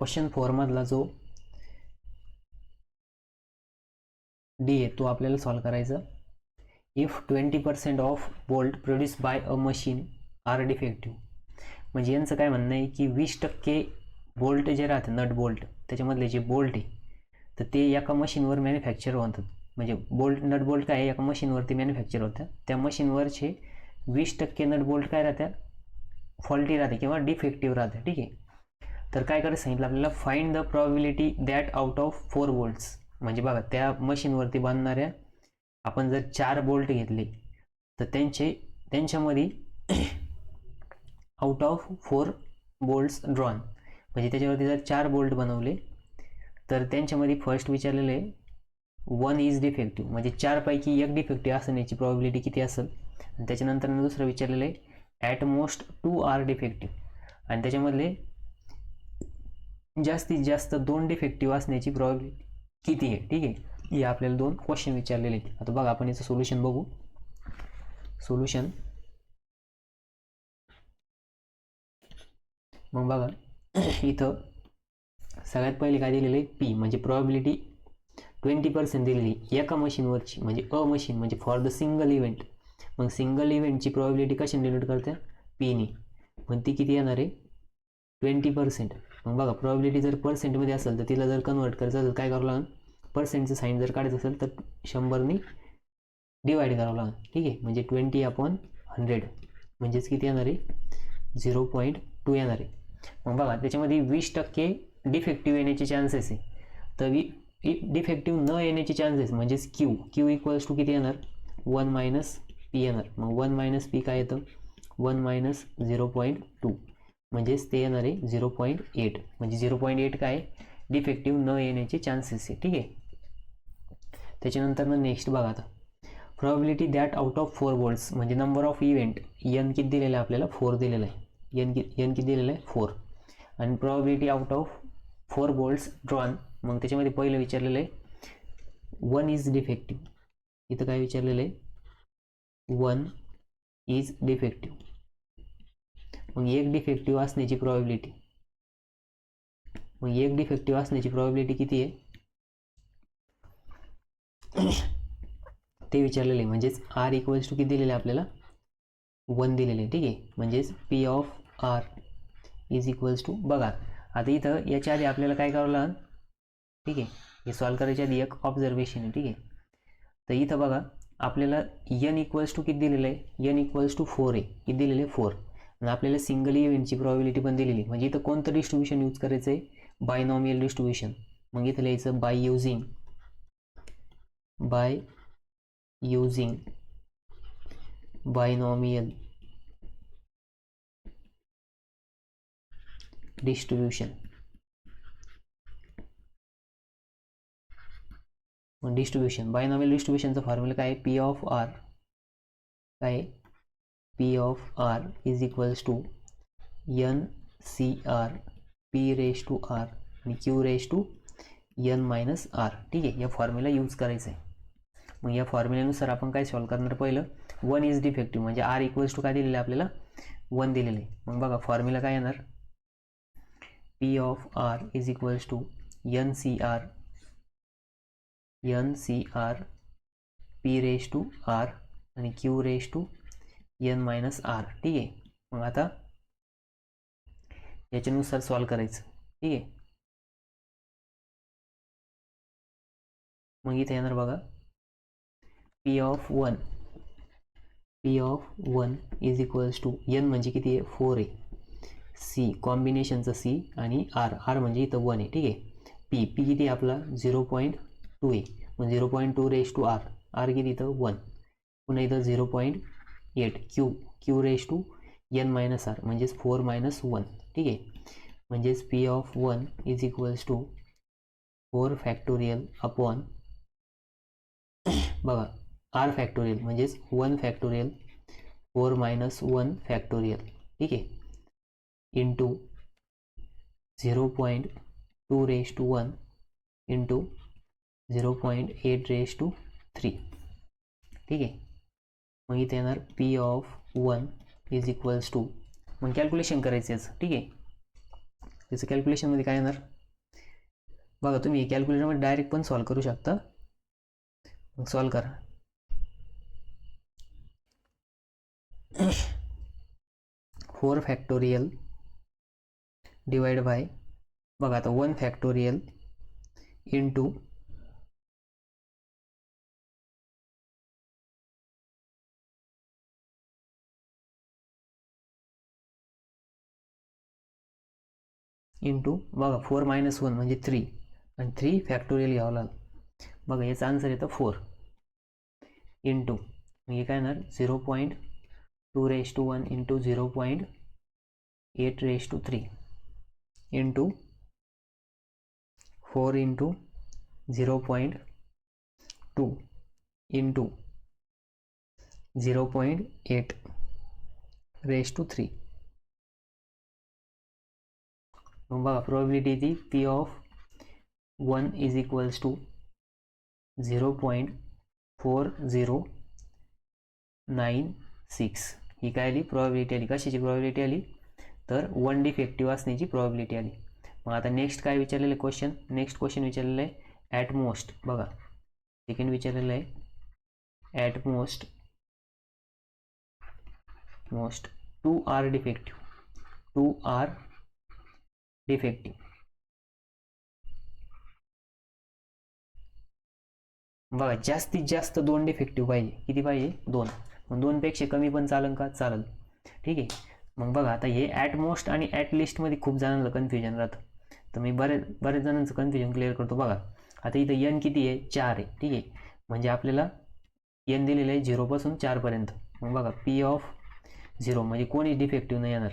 Question 4 मधला जो D आहे तो आपल्याला सॉल्व्ह करायचा. If 20% of bolt produce by a machine are defective. म्हणजे यांचं काय म्हणणं आहे की 20% बोल्ट जे राहते नट बोल्ट त्याच्यामधले जे बोल्ट आहे तर ते एका मशीनवर मॅन्युफॅक्चर होतात. म्हणजे बोल्ट नट बोल्ट काय आहे एका मशीनवरती मॅन्युफॅक्चर होतं. त्या मशीनवरचे 20% नट बोल्ट काय राहत्या फॉल्टी राहते किंवा डिफेक्टिव्ह राहते. ठीक आहे. तर काय करायचं सांगितलं आपल्याला, find the probability that out of 4 bolts. म्हणजे बघा त्या मशीनवरती बांधणाऱ्या आपण जर 4 बोल्ट घेतले तर त्यांच्यामध्ये आउट ऑफ 4 बोल्ट्स ड्रॉन म्हणजे त्याच्यावरती जर 4 बोल्ट बनवले तर त्यांच्यामध्ये फर्स्ट विचारलेलं आहे 1 इज डिफेक्टिव्ह. म्हणजे 4 पैकी 1 डिफेक्टिव्ह असण्याची प्रॉबिलिटी किती असेल. आणि त्याच्यानंतर दुसरं विचारलेलं आहे ॲट मोस्ट 2 आर डिफेक्टिव्ह. आणि त्याच्यामधले जास्तीत जास्त 2 डिफेक्टिव्ह असण्याची प्रॉबिलिटी किती आहे. ठीक आहे. हे आपल्याला 2 क्वेश्चन विचारलेले आहेत. आता बघा आपण याचं सोल्युशन बघू. सोल्युशन मग बघा इथं सगळ्यात पहिले काय दिलेलं आहे पी म्हणजे प्रॉबिलिटी 20% दिलेली एका मशीनवरची म्हणजे अ मशीन म्हणजे फॉर द सिंगल इव्हेंट. मग सिंगल इव्हेंटची प्रॉबिलिटी कशाने डिनोट करते पीने. मग ती किती येणार आहे 20%. मग बघा प्रॉबिलिटी जर पर्सेंटमध्ये असेल तर तिला जर कन्वर्ट करायचं असेल काय करावं लागेल, पर्सेंटचं साईन जर काढायचं असेल तर 100ने डिवाइड करावं लागेल. ठीक आहे. म्हणजे 20/100 म्हणजेच किती येणार आहे 0.2 येणार आहे. मग बघा त्याच्यामध्ये 20% डिफेक्टिव्ह येण्याचे चान्सेस आहे. तर डिफेक्टिव्ह न येण्याचे चान्सेस म्हणजेच क्यू इक्वल्स टू किती येणार 1 - पी येणार. मग 1 - पी काय येतं 1 - 0.2 म्हणजेच ते येणार आहे 0.8. म्हणजे 0.8 काय डिफेक्टिव्ह न येण्याचे चान्सेस आहे. ठीक आहे. त्याच्यानंतर नेक्स्ट बघा आता probability that out of 4 bolts म्हणजे नंबर ऑफ इव्हेंट एन किती दिलेला आहे आपल्याला 4 दिलेला आहे. एन किती दिलेलं आहे 4. आणि probability out of 4 bolts drawn मग त्याच्यामध्ये पहिलं विचारलेलं आहे 1 इज डिफेक्टिव्ह. इथं काय विचारलेलं आहे 1 इज डिफेक्टिव्ह. मग एक डिफेक्टिव्ह असण्याची प्रॉबिलिटी किती आहे ते विचारलेलं आहे. म्हणजेच आर इक्वल्स टू किती दिलेलं आहे आपल्याला 1 दिलेले आहे. ठीक आहे. म्हणजेच p of r is equals to बघा आता इथं याच्या आधी आपल्याला काय करावं लागेल. ठीक आहे. हे सॉल्व्ह करायच्या आधी एक ऑब्झर्वेशन आहे. ठीक आहे. तर इथं बघा आपल्याला एन इक्वल्स टू किती दिलेलं आहे एन इक्वल्स टू 4 आहे. किती दिलेलं आहे 4. आणि आपल्याला सिंगल इव्हेंटची प्रॉबिलिटी पण दिलेली आहे. म्हणजे इथं कोणतं डिस्ट्रीब्युशन यूज करायचं आहे बायनॉमियल डिस्ट्रीब्युशन. मग इथं लिहायचं बाय युझिंग बायनॉमियल डिस्ट्रीब्युशन. मग बायनॉमियल डिस्ट्रीब्युशनचा फॉर्म्युला काय पी ऑफ आर काय p of r is equals to n c r p raise to r आणि q raise to n minus r. ठीक आहे. या फॉर्म्युला यूज करायचा आहे. मग या फॉर्म्युल्यानुसार आपण काय सॉल्व्ह करणार पहिलं 1 इज डिफेक्टिव्ह म्हणजे आर इक्वल्स टू काय दिलेलं आहे आपल्याला 1 दिलेलं आहे. मग बघा फॉर्म्युला काय येणार p of r is equals to n c r p raise to r आणि q raise to n minus r. ठीक आहे. मग आता याच्यानुसार सॉल्व्ह करायचं. ठीक आहे. मग इथे येणार बघा p of 1 is equals to n म्हणजे किती आहे 4 आहे. सी कॉम्बिनेशनचा सी आणि आर म्हणजे इथं 1 आहे. ठीक आहे. पी किती आहे आपला 0.2 आहे. मग 0.2 रेस टू आर किती इथं 1. पुन्हा इथं 0.8 q raise to n minus r म्हणजेच 4 - 1. ठीक आहे. म्हणजेच p of 1 is equals to 4 factorial upon बघा आर फॅक्टोरियल म्हणजेच 1 फॅक्टोरियल 4 - 1 फॅक्टोरियल. ठीक आहे. Into 0.2 raise to 1 into 0.8 raise to 3. ठीक आहे. मग इथे येणार p of 1 is equals to मग कॅल्क्युलेशन करायचं याचं. ठीक आहे. त्याचं कॅल्क्युलेशनमध्ये काय येणार बघा, तुम्ही कॅल्क्युलेटरमध्ये डायरेक्ट पण सॉल्व करू शकता. मग सॉल्व करा. 4 फॅक्टोरियल डिवाइड बाय बघा आता 1 फॅक्टोरियल इंटू बघा 4 - 1 म्हणजे 3 आणि 3 फॅक्टोरियल घ्यावं लागेल. बघा याचा आन्सर येतं 4 इंटू म्हणजे काय येणार 0.2 इंटू 0.8 इंटू 4 इंटू 0.2 इंटू 0.8 मग बघा प्रोबॅबिलिटी ती P of 1 is equals to 0.4096. ही काय आली प्रोबॅबिलिटी आली. कशाची प्रोबॅबिलिटी आली तर 1 डिफेक्टिव्ह असण्याची प्रोबॅबिलिटी आली. मग आता नेक्स्ट काय विचारलेलं क्वेश्चन, नेक्स्ट क्वेश्चन विचारलेलं आहे ॲट मोस्ट. बघा सेकंड विचारलेलं आहे ॲट मोस्ट 2 आर डिफेक्टिव्ह. बघा जास्तीत जास्त 2 डिफेक्टिव्ह पाहिजे. किती पाहिजे 2. मग 2 पेक्षा कमी पण चालेल का, चालेल. ठीक आहे. मग बघा आता हे ॲट मोस्ट आणि ॲट लिस्टमध्ये खूप जणांना कन्फ्युजन राहतं, तर मी बरेच जणांचं कन्फ्युजन क्लिअर करतो. बघा आता इथं एन किती आहे 4 आहे. ठीक आहे, म्हणजे आपल्याला एन दिलेलं आहे 0 पासून 4 पर्यंत. मग बघा P ऑफ 0 म्हणजे कोणी डिफेक्टिव्ह नाही येणार,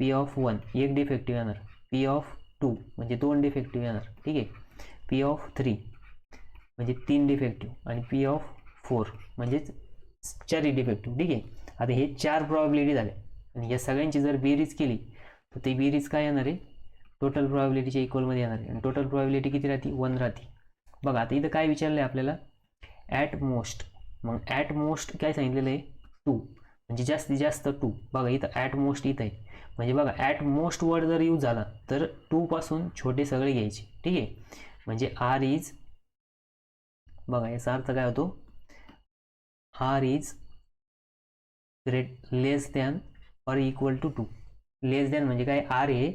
P ऑफ 1 एक डिफेक्टिव्ह येणार, P ऑफ 2 म्हणजे 2 डिफेक्टिव्ह येणार. ठीक आहे, P ऑफ 3 म्हणजे 3 डिफेक्टिव्ह आणि P ऑफ 4 म्हणजेच 4 डिफेक्टिव्ह. ठीक आहे, आता हे 4 प्रॉबिलिटी झाल्या आणि या सगळ्यांची जर बेरीज केली तर ती बेरीज काय येणार आहे टोटल प्रॉबिलिटीच्या इक्वलमध्ये येणार आहे. आणि टोटल प्रॉबिलिटी किती राहते 1 राहते. बघा आता इथं काय विचारलं आहे आपल्याला ॲट मोस्ट. मग ॲट मोस्ट काय सांगितलेलं आहे 2 म्हणजे जास्तीत जास्त 2. बघा इथं ॲट मोस्ट इथं आहे म्हणजे बघा ॲट मोस्ट वर्ड जर यूज झाला तर 2 पासून छोटे सगळे घ्यायचे. ठीक आहे, म्हणजे आर इज बघा याचा अर्थ काय होतो r is less than or equal to 2. Less than म्हणजे काय आर हे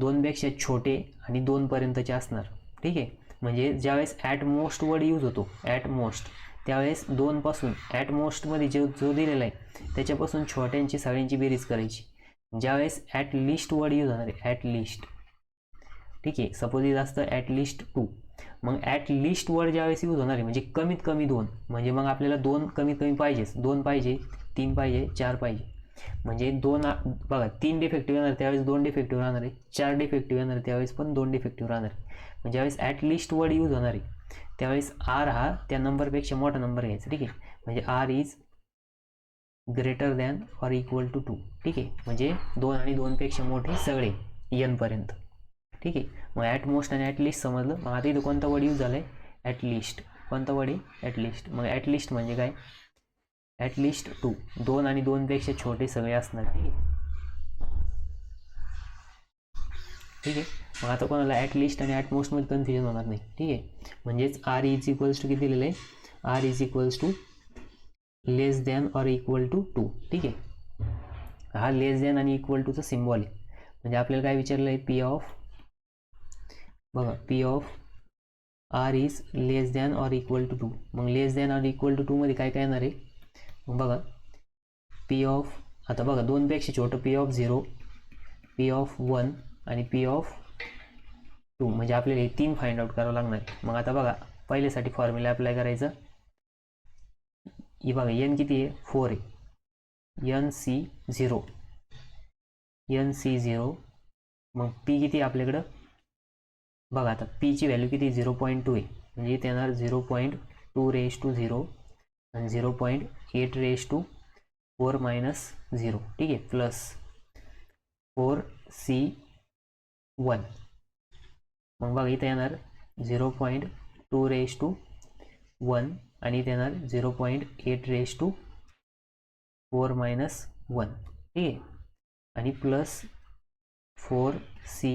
2 पेक्षा छोटे आणि 2 पर्यंतचे असणार. ठीक आहे, म्हणजे ज्यावेळेस ॲट मोस्ट वर्ड यूज होतो ॲट मोस्ट त्यावेळेस 2 पासून ॲट मोस्टमध्ये जो दिलेला आहे त्याच्यापासून छोट्यांची सगळ्यांची बेरीज करायची. ज्यावेळेस ॲट लिस्ट वर्ड यूज होणार आहे ॲट लिस्ट. ठीक आहे, सपोज इथं असतं ॲट लिस्ट 2. मग ॲट लिस्ट वर्ड ज्यावेळेस यूज होणार आहे म्हणजे कमीत कमी 2 म्हणजे मग आपल्याला 2 कमीत कमी पाहिजेच. 2 पाहिजे, 3 पाहिजे, 4 पाहिजे. म्हणजे 2 बघा 3 डिफेक्टिव्ह येणार त्यावेळेस 2 डिफेक्टिव्ह राहणार आहे, 4 डिफेक्टिव्ह येणार त्यावेळेस पण 2 डिफेक्टिव्ह राहणार आहे. म्हणजे ज्यावेळेस ॲट लिस्ट वर्ड यूज होणार आहे त्यावेळेस आर हा त्या नंबरपेक्षा मोठा नंबर घ्यायचा. ठीक आहे, म्हणजे r is greater than or equal to 2. ठीक आहे, म्हणजे 2 आणि 2 पेक्षा मोठे सगळे एन पर्यंत. ठीक आहे, मग ॲट मोस्ट आणि ॲट लिस्ट समजलं. मग आता इथं कोणता वर्ड यूज झाला आहे ॲट लिस्ट. कोणता वर्ड आहे ॲट लिस्ट. मग ॲट लिस्ट म्हणजे काय ॲट लिस्ट 2 2 आणि 2 पेक्षा छोटे सगळे असणार. ठीक आहे, ठीक आहे. मग आता कोणाला ॲट लिस्ट आणि ॲट मोस्टमध्ये कन्फ्युजन होणार नाही. ठीक आहे, म्हणजेच आर इज इक्वल्स टू किती दिलेलं आहे r is equals to less than or equal to 2. ठीक आहे, हा लेस दॅन आणि इक्वल टूचा सिम्बॉल आहे. म्हणजे आपल्याला काय विचारलं आहे पी ऑफ बघा p of r is less than or equal to 2. मग less than or equal to 2 मध्ये काय काय येणार आहे मग बघा पी ऑफ आता बघा 2 पेक्षा छोटं पी ऑफ 0, पी ऑफ 1 आणि पी ऑफ 2 म्हणजे आपल्याला हे 3 फाइंड आउट करावं लागणार. मग आता बघा पहिल्यासाठी फॉर्म्युला अप्लाय करायचा. ही बघा एन किती आहे 4 आहे, NC0 मग पी किती आहे आपल्याकडं बघा आता पीची व्हॅल्यू किती 0.2 आहे म्हणजे इथे येणार 0.2 आणि 0.8 ठीक आहे प्लस 4C1 मग बघा इथे येणार 0.2 आणि इथे येणार 0.8 ठीक आहे आणि प्लस 4C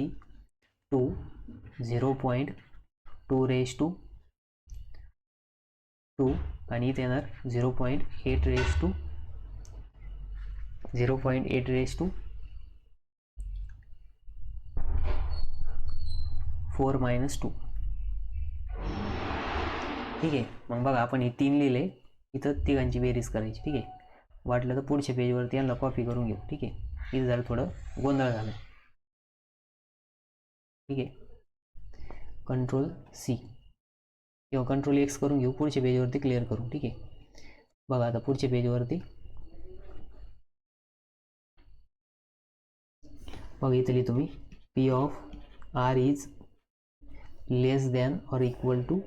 टू 0.2 आणि इथे येणार 0.8 ठीक आहे. मग बघा आपण हे 3 लिहिले, इथं तिघांची बेरीज करायची. ठीक आहे. वाटलं तर पुढच्या पेजवरती यांना कॉपी करून घेऊ. ठीक आहे. इथं जरा थोडं गोंधळ झालं. ठीक आहे. कंट्रोल C किंवा कंट्रोल X करून घेऊ, पुढच्या पेजवरती क्लिअर करू. ठीक आहे. बघा आता पुढच्या पेजवरती बघा इथं लिहितो मी P of R is less than or equal to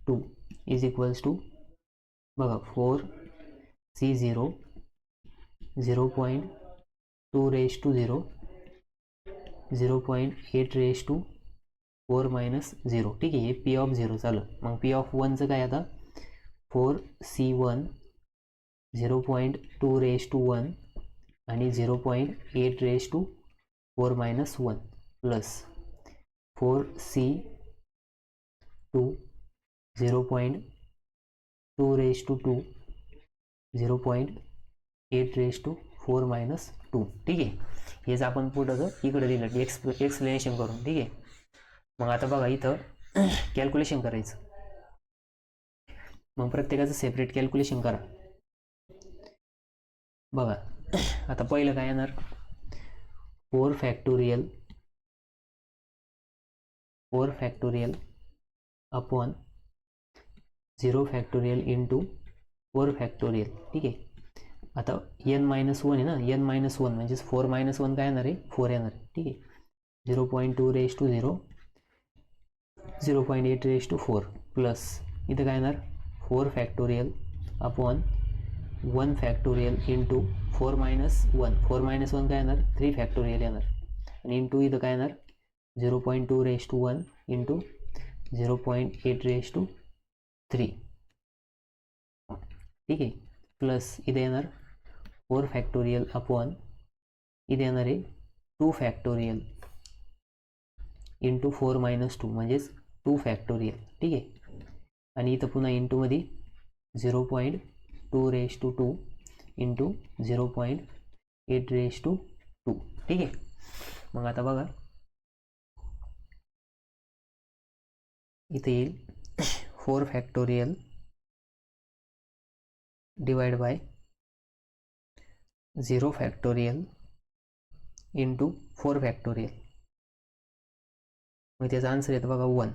2 is equals to बघा 4C0 0.2 raised to 0 0.8 raised to 4 minus 0. ठीक आहे. हे P ऑफ 0 चालू. मग P ऑफ 1चं काय आता 4C1 0.2 raised to 1 आणि 0.8 raised to 4 minus 1 plus 4C2 0.2 raised to 2 0.8 raised to 4 minus 2. ठीक आहे. हेच आपण पुढं इकडे दिलं एक्सप्लेनेशन करून. ठीक आहे. मग आता बघा इथं कॅल्क्युलेशन करायचं. मग प्रत्येकाचं सेपरेट कॅल्क्युलेशन करा. बघा आता पहिलं काय येणार 4 factorial upon 0 factorial into 4 factorial. ठीक आहे. आता n-1 आहे ना, n-1 म्हणजेच 4-1 काय येणार आहे 4 येणार आहे. ठीक आहे. 0.2 raise to 0 0.8 raise to 4 plus इथं काय येणार 4 फॅक्टोरियल अपॉन 1 फॅक्टोरियल इंटू 4-1 4-1 काय येणार 3 फॅक्टोरियल येणार आणि इंटू इथं काय येणार 0.2 raise to 1 into 0.8 raise to 3. ठीक आहे. प्लस इथे येणार 4 फॅक्टोरियल अपॉन इथे येणार आहे 2 फॅक्टोरियल इंटू 4-2 म्हणजेच 2 फॅक्टोरियल. ठीक आहे. आणि इथं पुन्हा इंटूमध्ये 0.2 raise to 2 into 0.8 raise to 2. ठीक आहे. मग आता बघा इथे येईल 4 factorial divide by 0 factorial into 4 factorial. मग त्याचा आन्सर येतं बघा 1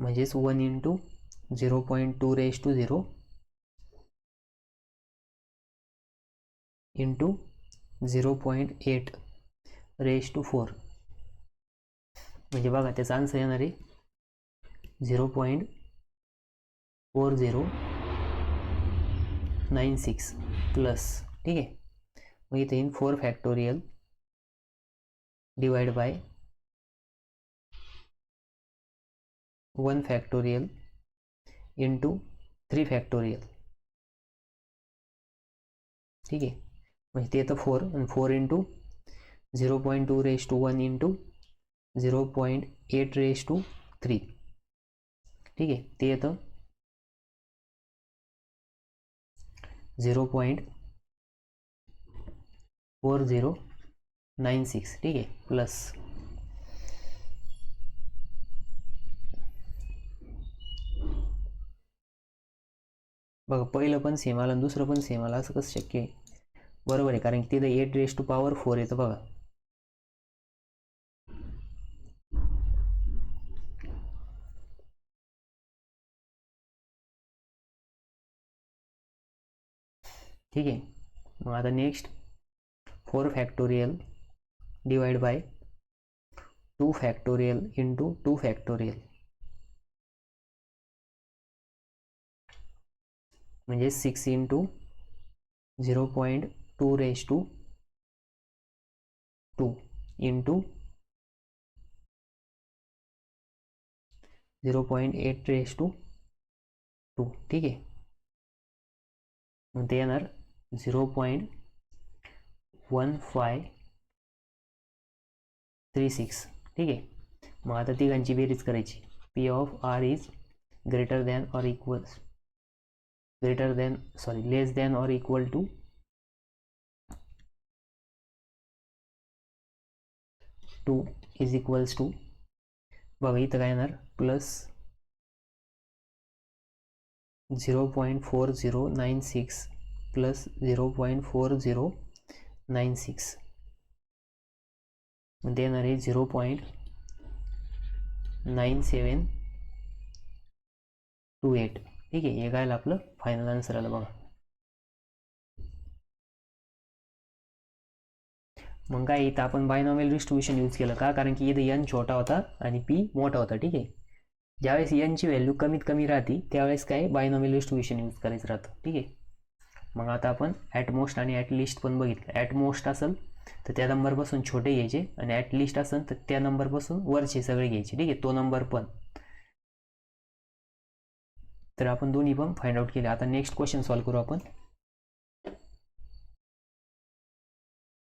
म्हणजेच 1 into 0.2 raise to 0 into 0.8 raise to 4 म्हणजे बघा त्याचा आन्सर येणार आहे 0.4096 प्लस. ठीक आहे. मग इथे येईल 4 factorial divide by 1 factorial into 3 factorial. ठीक आहे. म्हणजे ते येतं 4 आणि 4 into 0.2 raise to 1 into 0.8 raise to 3. ठीक आहे. ते येतं 0.4096. ठीक आहे. प्लस बघा पहिलं पण सेम आलं आणि दुसरं पण सेम आलं असं कसं शक्य आहे. बरोबर आहे कारण की तिथं 8 रेज टू पॉवर 4 येतं बघा. ठीक आहे. मग आता next 4 factorial divide by 2 factorial into 2 factorial म्हणजे 6 into 0.2 raise to 2 into 0.8 raise to 2. ठीक आहे. मग ते येणार 0.15 3 6. ठीक आहे. मग आता तिघांची बेरीज करायची. P of r is greater than or equals less than or equal to 2 is equals to, बघा इथं काय येणार, प्लस 0.4096 प्लस 0.4096 म्हणजे येणार आहे 0.9728. ठीक आहे. हे काय आपलं फायनल आन्सर आलं बघा. मग काय इथं आपण बायनॉमियल डिस्ट्रीब्युशन यूज केलं का, कारण की इथं एन छोटा होता आणि पी मोठा होता. ठीक आहे. ज्यावेळेस एनची व्हॅल्यू कमीत कमी राहते त्यावेळेस काय बायनॉमियल डिस्ट्रीब्युशन यूज करायचं राहतं. ठीक आहे. मग आता आपण ॲट मोस्ट आणि ॲट लिस्ट पण बघितलं. ॲट मोस्ट असेल तर त्या नंबरपासून छोटे घ्यायचे आणि ॲट लिस्ट असेल तर त्या नंबरपासून वरचे सगळे घ्यायचे. ठीक आहे. तो नंबर पण. तर आपण दोन्ही पण फाइंड आउट केले. आता नेक्स्ट क्वेश्चन सॉल्व्ह करू आपण.